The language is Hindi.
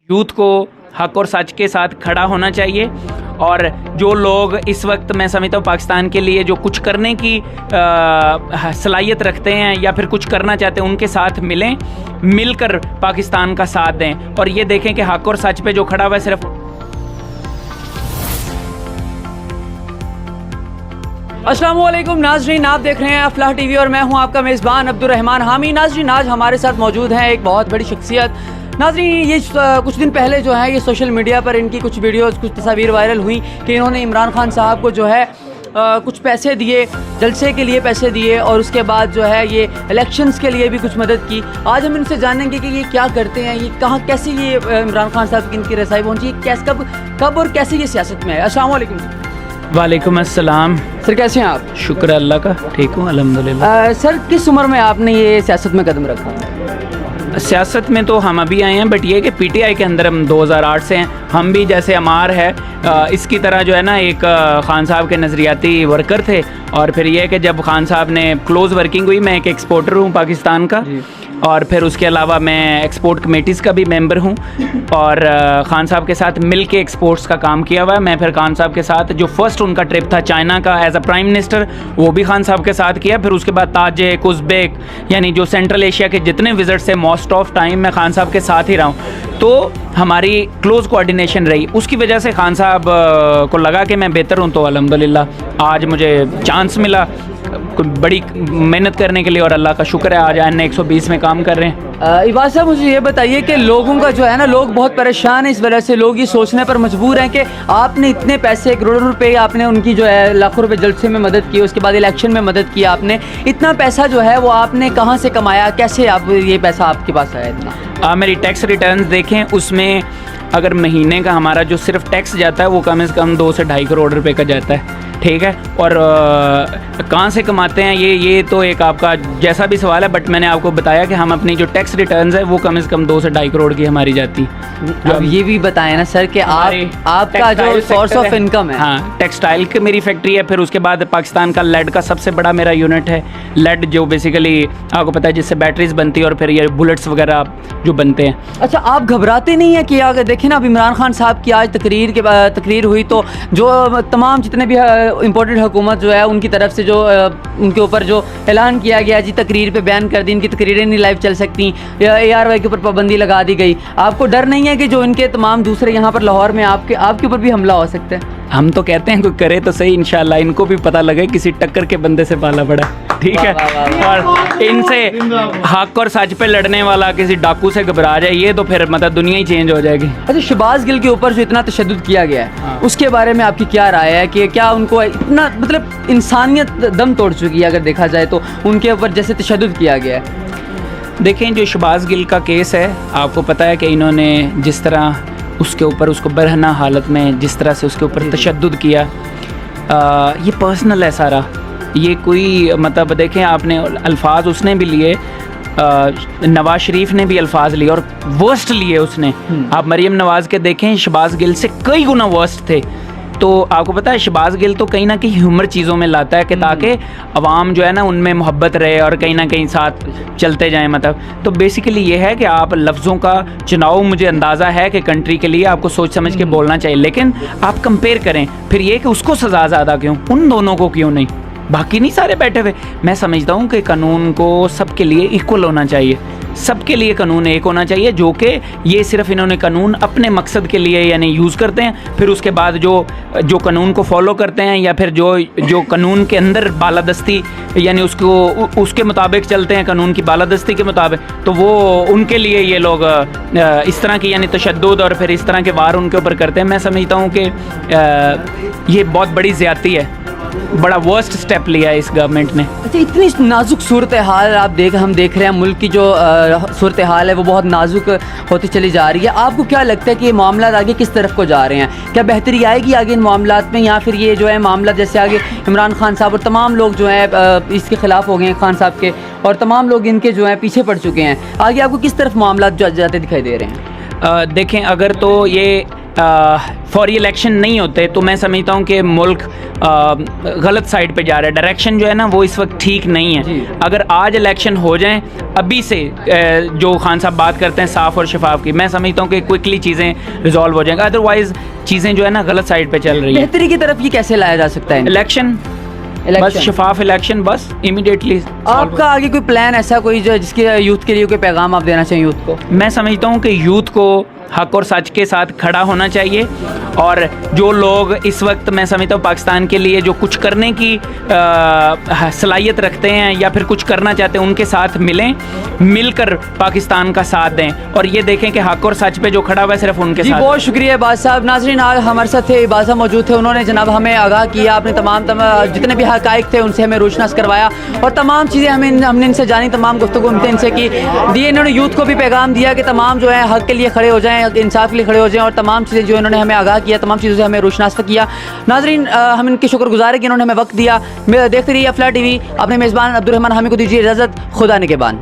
यूथ को हक और सच के साथ खड़ा होना चाहिए और जो लोग इस वक्त मैं समझता हूँ पाकिस्तान के लिए जो कुछ करने की सलाहियत रखते हैं या फिर कुछ करना चाहते हैं उनके साथ मिलकर पाकिस्तान का साथ दें और ये देखें कि हक और सच पे जो खड़ा हुआ है सिर्फ। अस्सलाम वालेकुम नाजरीन, आप देख रहे हैं अफलाह टीवी और मैं हूं आपका मेज़बान अब्दुर्रहमान हामी। नाजरीन, आज हमारे साथ मौजूद हैं एक बहुत बड़ी शख्सियत। नाजरीन, ये कुछ दिन पहले जो है ये सोशल मीडिया पर इनकी कुछ वीडियोस कुछ तस्वीर वायरल हुई कि इन्होंने इमरान खान साहब को जो है कुछ पैसे दिए, जलसे के लिए पैसे दिए और उसके बाद जो है ये इलेक्शंस के लिए भी कुछ मदद की। आज हम इनसे जानेंगे कि ये क्या करते हैं, ये कहाँ कैसे ये इमरान खान साहब की इनकी रसाई पहुँची, कैसे कब और कैसे ये सियासत में है। अस्सलाम वालेकुम। वालेकुम अस्सलाम। सर कैसे हैं आप? शुक्र अल्लाह का, ठीक हूँ अल्हम्दुलिल्लाह। सर किस उम्र में आपने ये सियासत में कदम रखा? सियासत में तो हम अभी आए हैं, बट ये कि पीटीआई के अंदर हम 2008 से हैं। हम भी जैसे अमार है इसकी तरह जो है ना एक खान साहब के नज़रियाती वर्कर थे और फिर ये कि जब खान साहब ने क्लोज़ वर्किंग हुई, मैं एक एक्सपोर्टर हूँ पाकिस्तान का और फिर उसके अलावा मैं एक्सपोर्ट कमेटीज़ का भी मेंबर हूँ और खान साहब के साथ मिल के एक्सपोर्ट्स का काम किया हुआ है। मैं फिर खान साहब के साथ जो फर्स्ट उनका ट्रिप था चाइना का एज अ प्राइम मिनिस्टर, वो भी खान साहब के साथ किया। फिर उसके बाद ताजिक, उज़्बेक यानी जो सेंट्रल एशिया के जितने विज़िट्स थे मोस्ट ऑफ टाइम मैं खान साहब के साथ ही रहा हूँ, तो हमारी क्लोज़ कोऑर्डिनेशन रही। उसकी वजह से खान साहब को लगा कि मैं बेहतर हूँ, तो अल्हम्दुलिल्लाह आज मुझे चांस मिला बड़ी मेहनत करने के लिए और अल्लाह का शुक्र है आज एन 120 में काम कर रहे हैं। इबाद साहब, मुझे ये बताइए कि लोगों का जो है ना, लोग बहुत परेशान हैं इस वजह से, लोग ये सोचने पर मजबूर हैं कि आपने इतने पैसे करोड़ों रुपए आपने उनकी जो है लाखों रुपए जलसे में मदद की, उसके बाद इलेक्शन में मदद की, आपने इतना पैसा जो है वो आपने कहाँ से कमाया, कैसे आप ये पैसा आपके पास आया इतना? आप मेरी टैक्स रिटर्न्स देखें, उसमें अगर महीने का हमारा जो सिर्फ टैक्स जाता है वो कम से कम 2 से 2.5 करोड़ रुपए का जाता है, ठीक है। और कहाँ से कमाते हैं ये तो एक आपका जैसा भी सवाल है, बट मैंने आपको बताया कि हम अपनी जो टैक्स रिटर्न्स है वो कम से कम 2 से 2.5 करोड़ की हमारी जाती है। अब ये भी बताएं ना सर कि आपका जो सोर्स ऑफ इनकम है। हाँ, टेक्सटाइल की मेरी फैक्ट्री है, फिर उसके बाद पाकिस्तान का लेड का सबसे बड़ा मेरा यूनिट है। लेड जो बेसिकली आपको पता है जिससे बैटरीज बनती है और फिर ये बुलेट्स वगैरह जो बनते हैं। अच्छा, आप घबराते नहीं है कि अगर देखें ना, अब इमरान खान साहब की आज तकरीर हुई तो जो तमाम जितने भी इम्पोर्टेड हुकूमत जो है उनकी तरफ से जो उनके ऊपर जो ऐलान किया गया जी तकरीर पे बैन कर दी, इनकी तकरीरें नहीं लाइव चल सकती, ARY के ऊपर पाबंदी लगा दी गई। आपको डर नहीं है कि जो इनके तमाम दूसरे यहाँ पर लाहौर में आपके ऊपर भी हमला हो सकता है? हम तो कहते हैं कोई करे तो सही, इंशाल्लाह इनको भी पता लगे किसी टक्कर के बंदे से पाला पड़ा, ठीक है। और इनसे हक और सच पे लड़ने वाला किसी डाकू से घबरा जाए ये तो फिर मतलब दुनिया ही चेंज हो जाएगी। अच्छा, शहबाज गिल के ऊपर जो इतना तशद्दुद किया गया है, हाँ, उसके बारे में आपकी क्या राय है कि क्या उनको इतना मतलब इंसानियत दम तोड़ चुकी है अगर देखा जाए तो उनके ऊपर जैसे तशद्दुद किया गया है? देखें, जो शहबाज गिल का केस है, आपको पता है कि इन्होंने जिस तरह उसके ऊपर उसको बरहना हालत में जिस तरह से उसके ऊपर तशद्दुद किया, ये पर्सनल है सारा, ये कोई मतलब देखें आपने अल्फाज उसने भी लिए, नवाज शरीफ ने भी अल्फाज लिए और वर्स्ट लिए उसने। आप मरीम नवाज के देखें, शहबाज गिल से कई गुना वर्स्ट थे। तो आपको पता है शहबाज गिल तो कहीं ना कहीं ह्यूमर चीज़ों में लाता है कि ताकि अवाम जो है ना उनमें मोहब्बत रहे और कहीं ना कहीं साथ चलते जाएं मतलब। तो बेसिकली ये है कि आप लफ्ज़ों का चुनाव, मुझे अंदाज़ा है कि कंट्री के लिए आपको सोच समझ के बोलना चाहिए, लेकिन आप कंपेयर करें फिर ये कि उसको सज़ा ज़्यादा क्यों, उन दोनों को क्यों नहीं, बाकी नहीं सारे बैठे हुए। मैं समझता हूँ कि कानून को सबके लिए इक्वल होना चाहिए, सबके लिए कानून एक होना चाहिए, जो कि ये सिर्फ इन्होंने कानून अपने मकसद के लिए यानी यूज़ करते हैं, फिर उसके बाद जो कानून को फॉलो करते हैं या फिर जो कानून के अंदर बालादस्ती यानी उसके मुताबिक चलते हैं, कानून की बालादस्ती के मुताबिक, तो वो उनके लिए ये लोग इस तरह की यानी तशद्दुद और फिर इस तरह के वार उनके ऊपर करते हैं। मैं समझता हूँ कि ये बहुत बड़ी ज़्यादती है, बड़ा वर्स्ट स्टेप लिया है इस गवर्नमेंट ने। अच्छा, इतनी नाजुक सूरत हाल हम देख रहे हैं, मुल्क की जो सूरत हाल है वो बहुत नाजुक होती चली जा रही है। आपको क्या लगता है कि ये मामला आगे किस तरफ को जा रहे हैं? क्या बेहतरी आएगी आगे इन मामलात में, या फिर ये जो है मामला जैसे आगे इमरान खान साहब और तमाम लोग जो हैं इसके ख़िलाफ़ हो गए हैं खान साहब के, और तमाम लोग इनके जो हैं पीछे पड़ चुके हैं, आगे आपको किस तरफ मामला जाते दिखाई दे रहे हैं? देखें, अगर तो ये फौरी इलेक्शन नहीं होते तो मैं समझता हूँ कि मुल्क गलत साइड पे जा रहा है। डायरेक्शन जो है ना वो इस वक्त ठीक नहीं जी। है। अगर आज इलेक्शन हो जाएं अभी से, जो खान साहब बात करते हैं साफ़ और शफाफ की, मैं समझता हूँ कि क्विकली चीज़ें रिजॉल्व हो जाएंगी। अदरवाइज़ चीज़ें जो है ना गलत साइड पे चल रही हैं। बेहतरी की तरफ ये कैसे लाया जा सकता है? इलेक्शन, बस इलेक्शन। शफाफ इलेक्शन, बस इमीडिएटली। आपका आगे कोई प्लान ऐसा कोई जो जिसके यूथ के लिए कोई पैगाम आप देना चाहिए यूथ को? मैं समझता हूँ कि यूथ को हक और सच के साथ खड़ा होना चाहिए, और जो लोग इस वक्त मैं समझता हूँ पाकिस्तान के लिए जो कुछ करने की सलाहियत रखते हैं या फिर कुछ करना चाहते हैं, उनके साथ मिलें, मिलकर पाकिस्तान का साथ दें और ये देखें कि हक और सच पे जो खड़ा हुआ है सिर्फ उनके जी साथ। बहुत शुक्रिया इबाद साहब। नाज़रीन आज हमारे साथ थे इबाद साहब मौजूद थे, उन्होंने जनाब हमें आगाह किया, अपने तमाम जितने भी हक़ाइक़ थे उनसे हमें रोशनास करवाया और तमाम चीज़ें हमने इनसे जानी, तमाम गुफ्तगू हमने इनसे की दिए। इन्होंने यूथ को भी पैगाम दिया कि तमाम जो है हक़ के लिए खड़े हो जाएँ, इंसाफ के लिए खड़े हो जाएँ और तमाम चीज़ें जो इन्होंने हमें आगाह किया, तमाम चीज़ों से हमें रोशनास किया। नाज़रीन हम इनके शुक्रगुज़ार हैं कि इन्होंने हमें वक्त दिया। देखते रहिए अफला टीवी। अपने मेज़बान अब्दुल रहमान हामी को दीजिए इजाज़त। खुदा निगहबान।